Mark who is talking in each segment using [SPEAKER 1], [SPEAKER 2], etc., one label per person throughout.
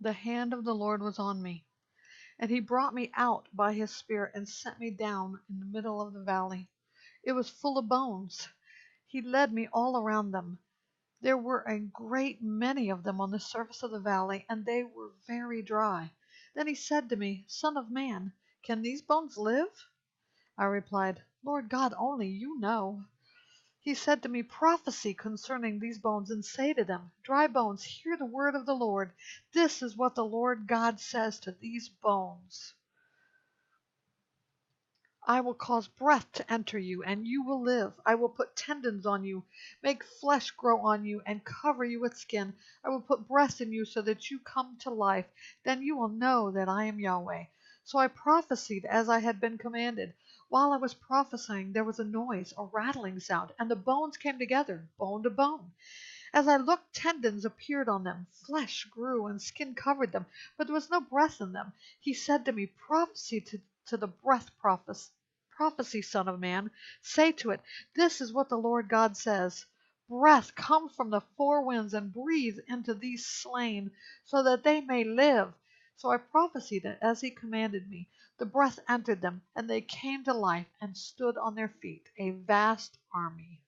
[SPEAKER 1] The hand of the Lord was on me, and he brought me out by his Spirit and set me down in the middle of the valley. It was full of bones. He led me all around them. There were a great many of them on the surface of the valley, and they were very dry. Then he said to me, Son of man, can these bones live? I replied, Lord God, only you know. He said to me, Prophesy concerning these bones, and say to them, Dry bones, hear the word of the Lord. This is what the Lord God says to these bones. I will cause breath to enter you, and you will live. I will put tendons on you, make flesh grow on you, and cover you with skin. I will put breath in you so that you come to life. Then you will know that I am Yahweh. So I prophesied as I had been commanded. While I was prophesying, there was a noise, a rattling sound, and the bones came together, bone to bone. As I looked, tendons appeared on them, flesh grew, and skin covered them, but there was no breath in them. He said to me, Prophesy to the breath prophecy, son of man. Say to it, This is what the Lord God says. Breath, come from the four winds and breathe into these slain, so that they may live. So I prophesied as he commanded me. The breath entered them, and they came to life and stood on their feet, a vast army.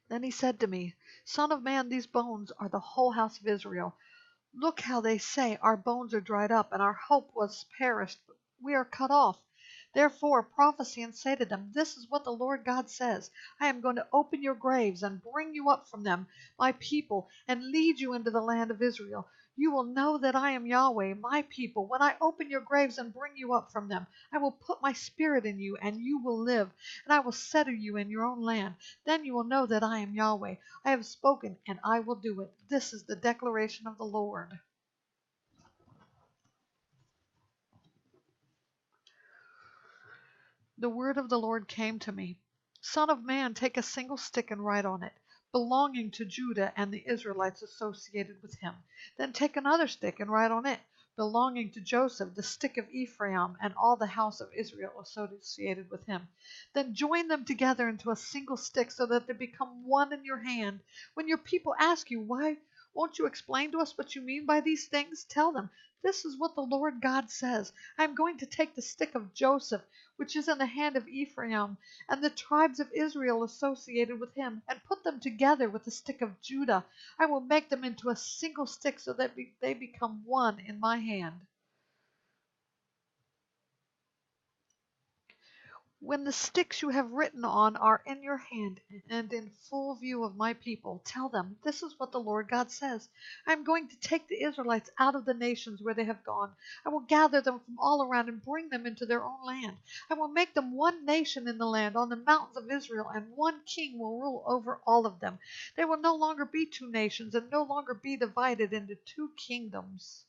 [SPEAKER 1] Then he said to me, Son of man, these bones are the whole house of Israel. Look how they say, Our bones are dried up, and our hope was perished. We are cut off. Therefore prophesy and say to them, This is what the Lord God says. I am going to open your graves and bring you up from them, my people, and lead you into the land of Israel. You will know that I am Yahweh, my people, when I open your graves and bring you up from them. I will put my spirit in you, and you will live, and I will settle you in your own land. Then you will know that I am Yahweh. I have spoken, and I will do it. This is the declaration of the Lord. The word of the Lord came to me. Son of man, take a single stick and write on it, belonging to Judah and the Israelites associated with him. Then take another stick and write on it, belonging to Joseph, the stick of Ephraim, and all the house of Israel associated with him. Then join them together into a single stick so that they become one in your hand. When your people ask you, Why won't you explain to us what you mean by these things? Tell them, This is what the Lord God says. I am going to take the stick of Joseph, which is in the hand of Ephraim, and the tribes of Israel associated with him, and put them together with the stick of Judah. I will make them into a single stick so that they become one in my hand. When the sticks you have written on are in your hand and in full view of my people, tell them, This is what the Lord God says. I am going to take the Israelites out of the nations where they have gone. I will gather them from all around and bring them into their own land. I will make them one nation in the land on the mountains of Israel, and one king will rule over all of them. They will no longer be two nations and no longer be divided into two kingdoms.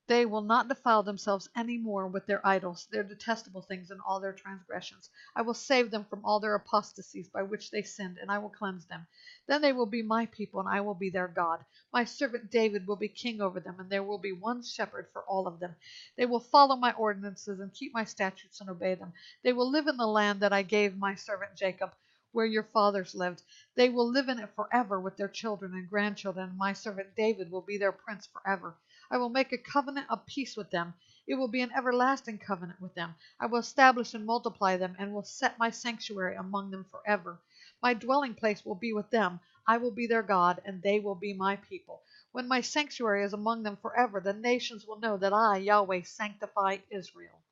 [SPEAKER 1] They will not defile themselves any more with their idols, their detestable things, and all their transgressions. I will save them from all their apostasies by which they sinned, and I will cleanse them. Then they will be my people, and I will be their God. My servant David will be king over them, and there will be one shepherd for all of them. They will follow my ordinances and keep my statutes and obey them. They will live in the land that I gave my servant Jacob, where your fathers lived. They will live in it forever with their children and grandchildren, and my servant David will be their prince forever. I will make a covenant of peace with them. It will be an everlasting covenant with them. I will establish and multiply them, and will set my sanctuary among them forever. My dwelling place will be with them. I will be their God, and they will be my people. When my sanctuary is among them forever, the nations will know that I, Yahweh, sanctify Israel.